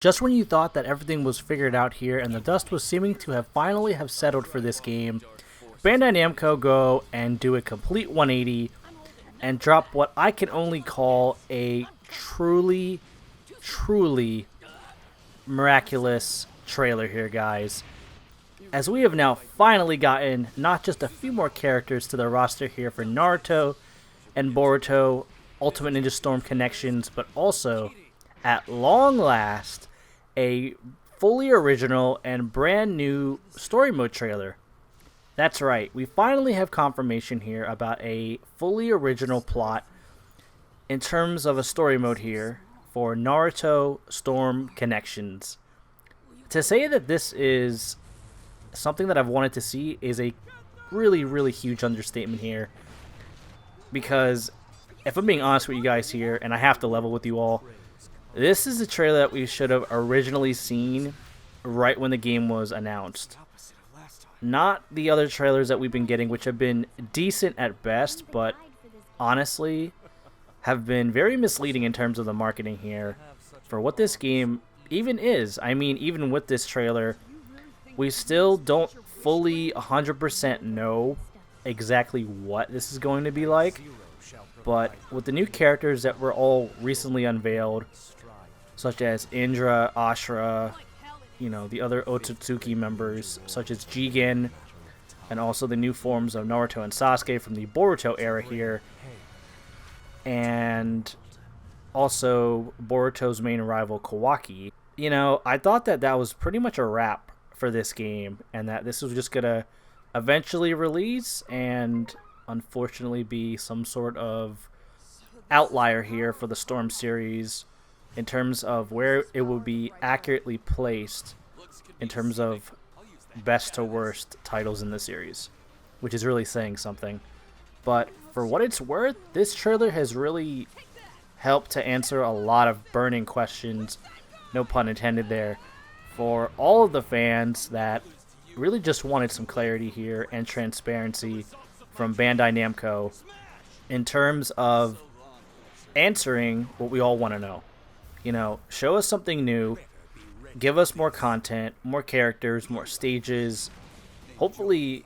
Just when you thought that everything was figured out here and the dust was seeming to have finally have settled for this game, Bandai Namco go and do a complete 180 and drop what I can only call a truly, truly miraculous trailer here, guys. As we have now finally gotten not just a few more characters to the roster here for Naruto and Boruto Ultimate Ninja Storm Connections, but also, at long last, a fully original and brand new story mode trailer. That's right, we finally have confirmation here about a fully original plot in terms of a story mode here for Naruto Storm Connections. To say that this is something that I've wanted to see is a really, really huge understatement here. Because if I'm being honest with you guys here, and I have to level with you all, this is a trailer that we should have originally seen right when the game was announced. Not the other trailers that we've been getting, which have been decent at best, but honestly have been very misleading in terms of the marketing here for what this game even is. I mean, even with this trailer, we still don't fully 100% know exactly what this is going to be like, but with the new characters that were all recently unveiled, such as Indra, Ashura, the other Otsutsuki members, such as Jigen, and also the new forms of Naruto and Sasuke from the Boruto era here, and also Boruto's main rival, Kawaki. I thought that was pretty much a wrap for this game, and that this was just gonna eventually release and unfortunately be some sort of outlier here for the Storm series in terms of where it will be accurately placed in terms of best to worst titles in the series, which is really saying something. But for what it's worth, this trailer has really helped to answer a lot of burning questions, no pun intended there, for all of the fans that really just wanted some clarity here and transparency from Bandai Namco in terms of answering what we all want to know. Show us something new, give us more content, more characters, more stages. Hopefully,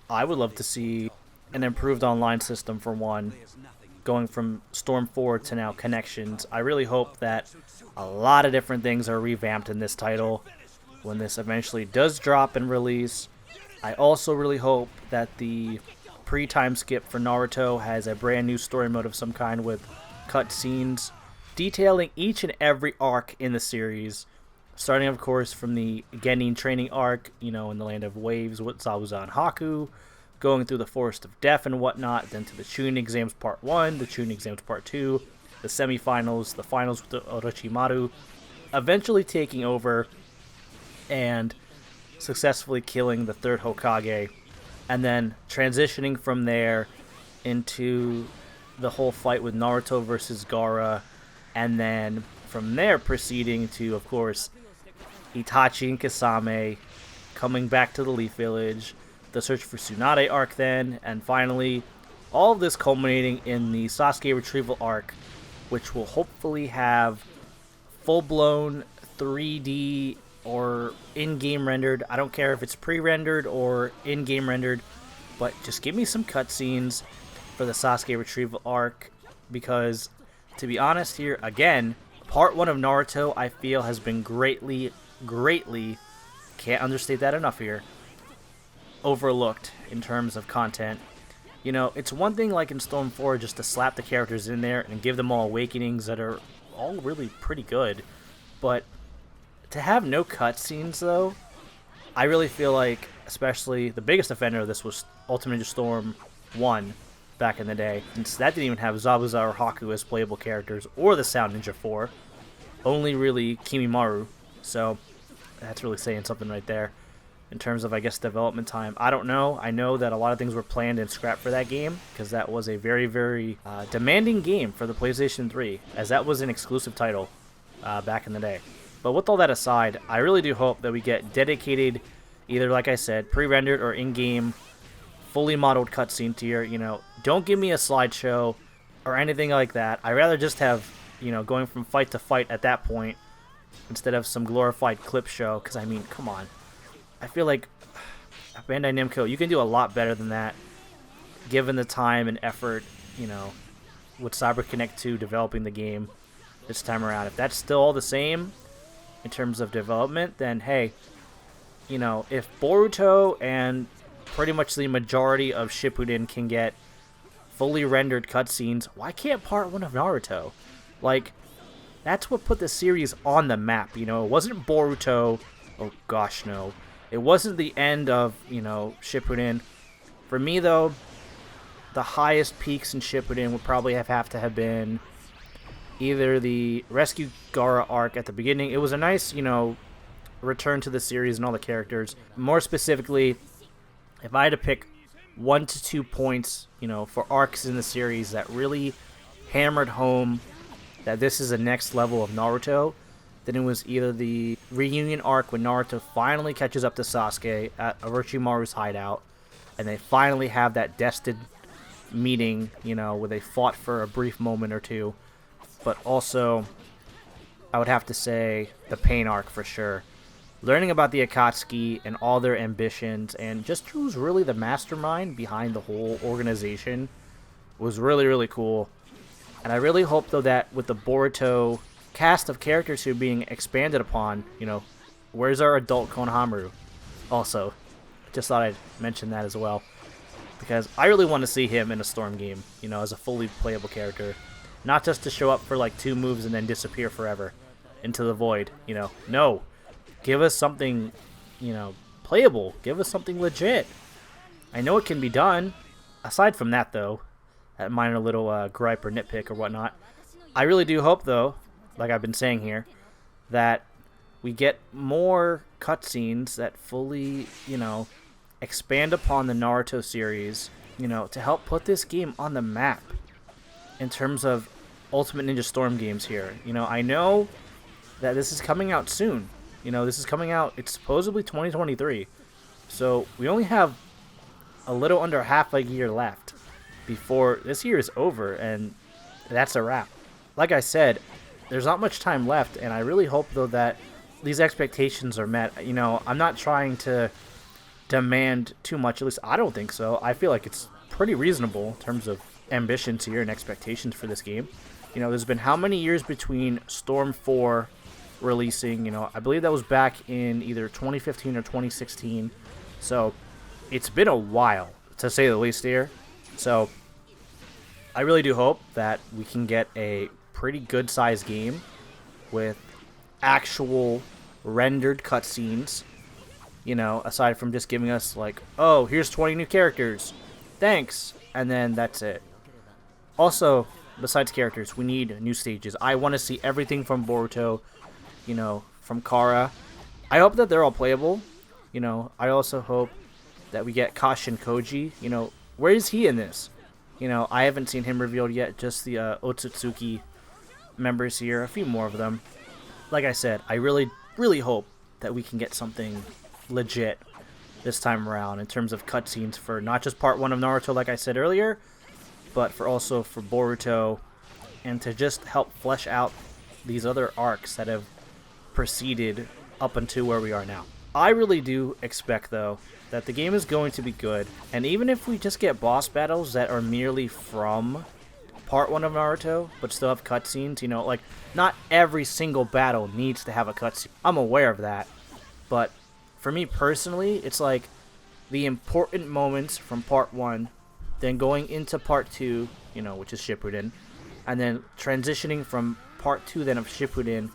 I would love to see an improved online system for one, going from Storm 4 to now Connections. I really hope that a lot of different things are revamped in this title when this eventually does drop and release. I also really hope that the pre-time skip for Naruto has a brand new story mode of some kind with cutscenes detailing each and every arc in the series, starting of course from the Genin training arc, in the land of waves with Zabuza and Haku, going through the Forest of Death and whatnot, then to the Chunin exams part 1, the Chunin exams part 2, the semifinals, the finals with the Orochimaru, eventually taking over and successfully killing the third Hokage, and then transitioning from there into the whole fight with Naruto versus Gaara, and then from there proceeding to, of course, Itachi and Kasame coming back to the Leaf Village, the search for Tsunade arc then, and finally all of this culminating in the Sasuke retrieval arc, which will hopefully have full-blown 3D or in-game rendered. I don't care if it's pre-rendered or in-game rendered, but just give me some cutscenes for the Sasuke retrieval arc, because to be honest here, again, part 1 of Naruto I feel has been greatly, can't understate that enough here, overlooked in terms of content. It's one thing like in Storm 4 just to slap the characters in there and give them all awakenings that are all really pretty good, but to have no cutscenes though, I really feel like, especially the biggest offender of this was Ultimate Ninja Storm 1 back in the day, since that didn't even have Zabuza or Haku as playable characters, or the Sound Ninja 4, only really Kimimaru, so that's really saying something right there in terms of, I guess, development time. I don't know. I know that a lot of things were planned and scrapped for that game, because that was a very, very demanding game for the PlayStation 3, as that was an exclusive title back in the day. But with all that aside, I really do hope that we get dedicated, either, like I said, pre-rendered or in-game, fully modeled cutscene tier. Don't give me a slideshow or anything like that. I'd rather just have, going from fight to fight at that point, instead of some glorified clip show. Because, I mean, come on. I feel like Bandai Namco, you can do a lot better than that, given the time and effort, you know, with CyberConnect 2 developing the game this time around. If that's still all the same in terms of development, then hey, you know, if Boruto and pretty much the majority of Shippuden can get fully rendered cutscenes, why can't part 1 of Naruto? Like, that's what put the series on the map, you know? It wasn't Boruto. Oh gosh, no. It wasn't the end of, you know, Shippuden. For me, though, the highest peaks in Shippuden would probably have to have been either the Rescue Gaara arc at the beginning. It was a nice, you know, return to the series and all the characters. More specifically, if I had to pick 1 to 2 points, you know, for arcs in the series that really hammered home that this is the next level of Naruto, then it was either the reunion arc when Naruto finally catches up to Sasuke at Orochimaru's hideout, and they finally have that destined meeting, you know, where they fought for a brief moment or two. But also, I would have to say the Pain arc for sure. Learning about the Akatsuki and all their ambitions, and just who's really the mastermind behind the whole organization, was really, really cool. And I really hope, though, that with the Boruto cast of characters who are being expanded upon, you know, where's our adult Konohamaru? Also, just thought I'd mention that as well, because I really want to see him in a Storm game, you know, as a fully playable character. Not just to show up for like 2 moves and then disappear forever into the void, you know. No. Give us something, you know, playable. Give us something legit. I know it can be done. Aside from that, though, that minor little gripe or nitpick or whatnot, I really do hope, though, like I've been saying here, that we get more cutscenes that fully, you know, expand upon the Naruto series, you know, to help put this game on the map in terms of Ultimate Ninja Storm games here. You know, I know that this is coming out soon. You know, this is coming out, it's supposedly 2023. So we only have a little under half a year left before this year is over, and that's a wrap. Like I said, there's not much time left, and I really hope, though, that these expectations are met. You know, I'm not trying to demand too much, at least I don't think so. I feel like it's pretty reasonable in terms of ambitions here and expectations for this game. You know, there's been how many years between Storm 4 releasing? You know, I believe that was back in either 2015 or 2016. So it's been a while, to say the least here. So I really do hope that we can get a pretty good sized game with actual rendered cutscenes, you know, aside from just giving us like, oh, here's 20 new characters, thanks, and then that's it. Also, besides characters, we need new stages. I want to see everything from Boruto, you know, from Kara. I hope that they're all playable. You know, I also hope that we get Kashin Koji. You know, where is he in this? You know, I haven't seen him revealed yet, just the Otsutsuki members here, a few more of them. Like I said, I really, really hope that we can get something legit this time around in terms of cutscenes for not just part 1 of Naruto, like I said earlier, but for also for Boruto, and to just help flesh out these other arcs that have proceeded up until where we are now. I really do expect, though, that the game is going to be good, and even if we just get boss battles that are merely from part 1 of Naruto, but still have cutscenes, you know, like, not every single battle needs to have a cutscene. I'm aware of that, but for me personally, it's like the important moments from part 1, then going into part 2, you know, which is Shippuden, and then transitioning from part 2 then of Shippuden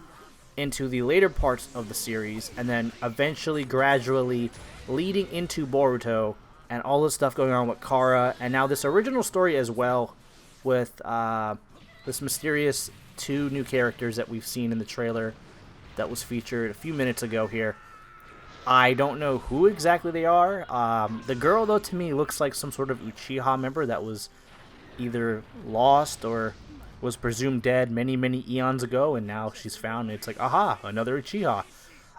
into the later parts of the series, and then eventually gradually leading into Boruto and all this stuff going on with Kara, and now this original story as well with this mysterious 2 new characters that we've seen in the trailer that was featured a few minutes ago here. I don't know who exactly they are. The girl, though, to me looks like some sort of Uchiha member that was either lost or was presumed dead many, many eons ago, and now she's found, and it's like, aha, another Uchiha.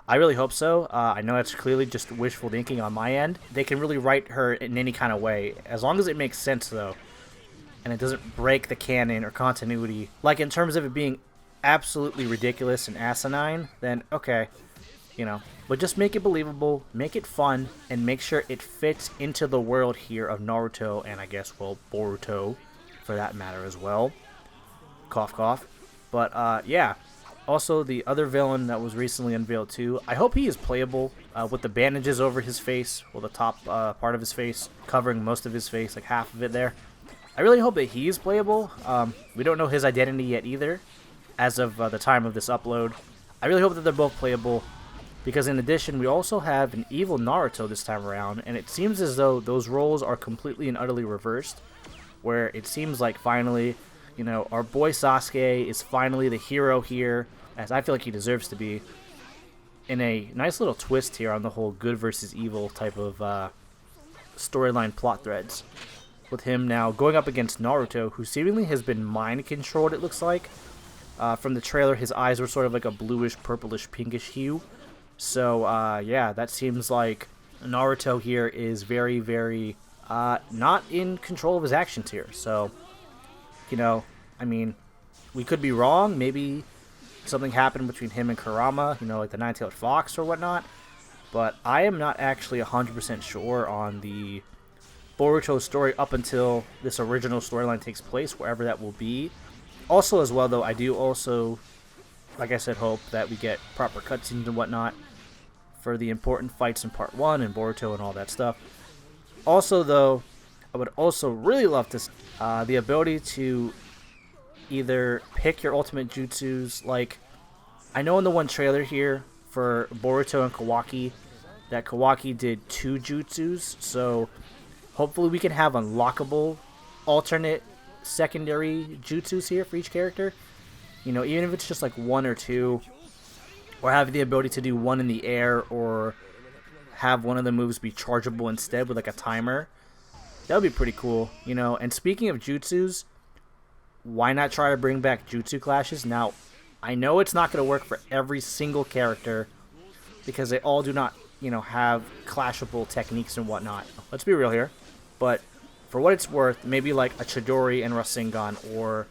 I really hope so. I know that's clearly just wishful thinking on my end. They can really write her in any kind of way, as long as it makes sense, though, and it doesn't break the canon or continuity. Like, in terms of it being absolutely ridiculous and asinine, then okay, you know. But just make it believable, make it fun, and make sure it fits into the world here of Naruto and I guess, well, Boruto for that matter as well. Cough, cough. But, yeah. Also, the other villain that was recently unveiled too, I hope he is playable with the bandages over his face, well, the top part of his face, covering most of his face, like half of it there. I really hope that he is playable. We don't know his identity yet either, as of the time of this upload. I really hope that they're both playable, because in addition, we also have an evil Naruto this time around, and it seems as though those roles are completely and utterly reversed, where it seems like finally, you know, our boy Sasuke is finally the hero here, as I feel like he deserves to be, in a nice little twist here on the whole good versus evil type of storyline plot threads, with him now going up against Naruto, who seemingly has been mind-controlled, it looks like. From the trailer, his eyes were sort of like a bluish, purplish, pinkish hue. So, yeah, that seems like Naruto here is very, very not in control of his actions here. So, you know, I mean, we could be wrong. Maybe something happened between him and Kurama, you know, like the Nine-Tailed Fox or whatnot. But I am not actually 100% sure on the Boruto story up until this original storyline takes place, wherever that will be. Also, as well, though, I do also, like I said, hope that we get proper cutscenes and whatnot for the important fights in Part 1 and Boruto and all that stuff. Also, though, I would also really love to the ability to either pick your ultimate jutsus. Like, I know in the one trailer here for Boruto and Kawaki that Kawaki did 2 jutsus, so hopefully we can have unlockable alternate secondary jutsus here for each character. You know, even if it's just like 1 or 2, or have the ability to do 1 in the air, or have one of the moves be chargeable instead with like a timer. That would be pretty cool, you know. And speaking of jutsus, why not try to bring back jutsu clashes? Now, I know it's not going to work for every single character because they all do not, you know, have clashable techniques and whatnot. Let's be real here. But for what it's worth, maybe like a Chidori and Rasengan, or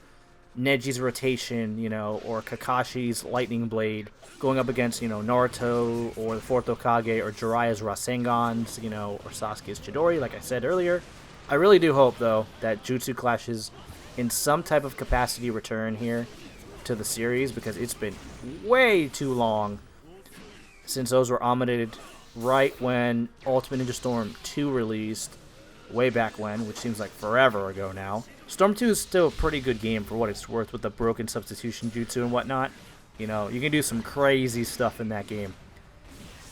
Neji's rotation, you know, or Kakashi's lightning blade going up against, you know, Naruto or the 4th Hokage, or Jiraiya's Rasengans, you know, or Sasuke's Chidori, like I said earlier. I really do hope, though, that jutsu clashes in some type of capacity return here to the series, because it's been way too long since those were omitted right when Ultimate Ninja Storm 2 released, way back when, which seems like forever ago now. Storm 2 is still a pretty good game for what it's worth with the broken substitution jutsu and whatnot. You know, you can do some crazy stuff in that game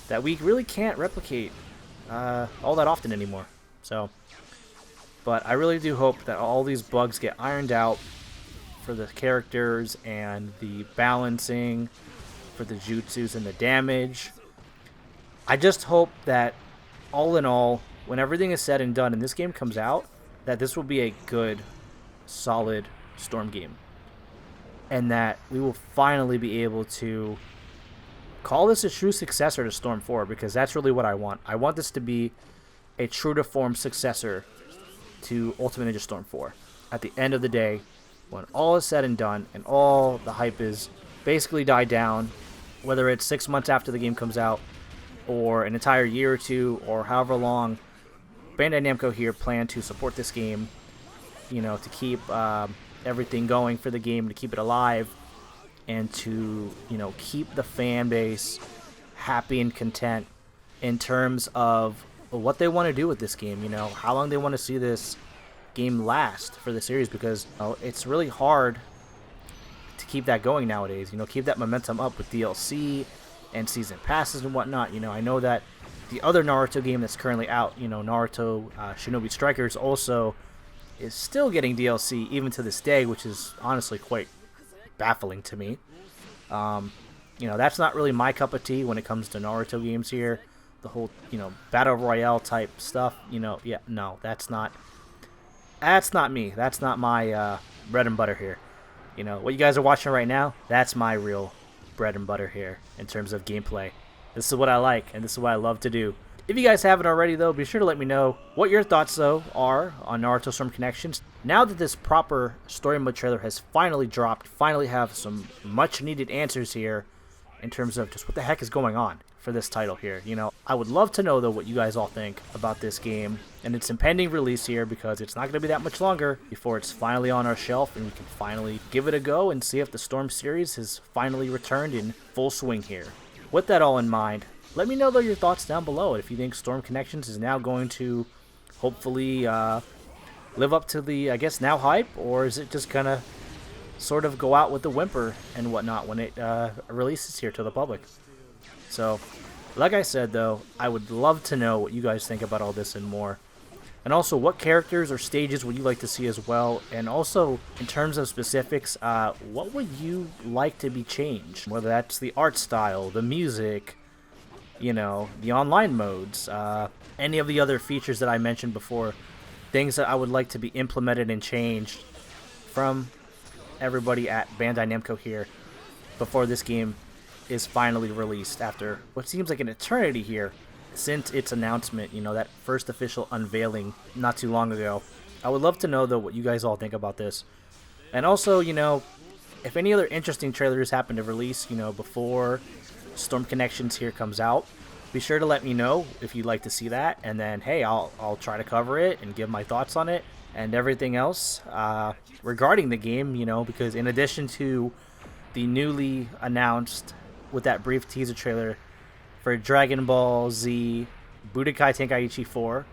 that we really can't replicate all that often anymore. So, but I really do hope that all these bugs get ironed out for the characters and the balancing for the jutsus and the damage. I just hope that all in all, when everything is said and done and this game comes out, that this will be a good, solid Storm game. And that we will finally be able to call this a true successor to Storm 4, because that's really what I want. I want this to be a true to form successor to Ultimate Ninja Storm 4. At the end of the day, when all is said and done and all the hype is basically died down, whether it's 6 months after the game comes out or an entire year or 2 or however long Bandai Namco here plan to support this game, you know, to keep everything going for the game, to keep it alive, and to, you know, keep the fan base happy and content in terms of what they want to do with this game, you know, how long they want to see this game last for the series, because you know, it's really hard to keep that going nowadays, you know, keep that momentum up with DLC and season passes and whatnot. You know, I know that the other Naruto game that's currently out, you know, Naruto Shinobi Strikers, also is still getting DLC even to this day, which is honestly quite baffling to me. You know, that's not really my cup of tea when it comes to Naruto games here. The whole, you know, Battle Royale type stuff, you know, yeah, no, that's not me. That's not my bread and butter here. You know, what you guys are watching right now, that's my real bread and butter here in terms of gameplay. This is what I like, and this is what I love to do. If you guys haven't already, though, be sure to let me know what your thoughts, though, are on Naruto Storm Connections. Now that this proper story mode trailer has finally dropped, finally have some much-needed answers here in terms of just what the heck is going on for this title here. You know, I would love to know, though, what you guys all think about this game and its impending release here, because it's not going to be that much longer before it's finally on our shelf and we can finally give it a go and see if the Storm series has finally returned in full swing here. With that all in mind, let me know, though, your thoughts down below. If you think Storm Connections is now going to hopefully live up to the, I guess, now hype, or is it just going to sort of go out with the whimper and whatnot when it releases here to the public. So, like I said, though, I would love to know what you guys think about all this and more. And also, what characters or stages would you like to see as well? And also, in terms of specifics, what would you like to be changed? Whether that's the art style, the music, you know, the online modes, any of the other features that I mentioned before, things that I would like to be implemented and changed from everybody at Bandai Namco here before this game is finally released after what seems like an eternity here since its announcement, you know, that first official unveiling not too long ago. I would love to know, though, what you guys all think about this. And also, you know, if any other interesting trailers happen to release, you know, before Storm Connections here comes out, be sure to let me know if you'd like to see that, and then hey, I'll try to cover it and give my thoughts on it and everything else regarding the game, you know, because in addition to the newly announced with that brief teaser trailer for Dragon Ball Z Budokai Tenkaichi 4,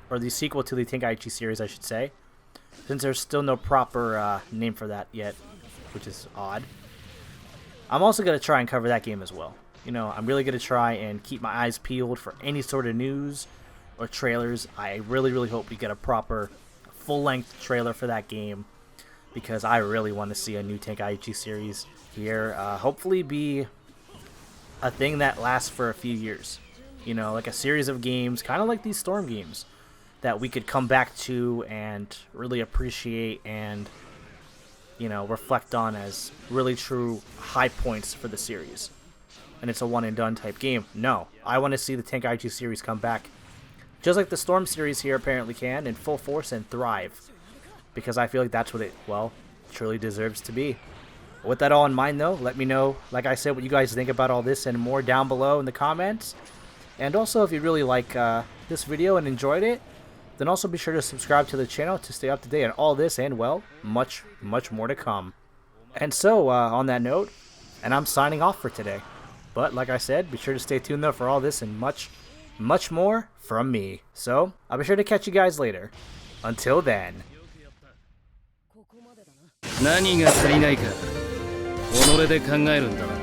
or the sequel to the Tenkaichi series, I should say, since there's still no proper name for that yet, which is odd. I'm also going to try and cover that game as well. You know, I'm really going to try and keep my eyes peeled for any sort of news or trailers. I really, really hope we get a proper full-length trailer for that game, because I really want to see a new Tenkaichi series here. Hopefully be a thing that lasts for a few years. You know, like a series of games, kind of like these Storm games, that we could come back to and really appreciate and, you know, reflect on as really true high points for the series. And it's a one-and-done type game. No, I want to see the Tenkaichi series come back, just like the Storm series here apparently can, in full force and thrive. Because I feel like that's what it, well, truly deserves to be. With that all in mind, though, let me know, like I said, what you guys think about all this and more down below in the comments. And also, if you really like this video and enjoyed it, then also be sure to subscribe to the channel to stay up to date on all this and, well, much, much more to come. And so, on that note, and I'm signing off for today. But, like I said, be sure to stay tuned, though, for all this and much, much more from me. So, I'll be sure to catch you guys later. Until then. 何が足りないか己で考えるんだな。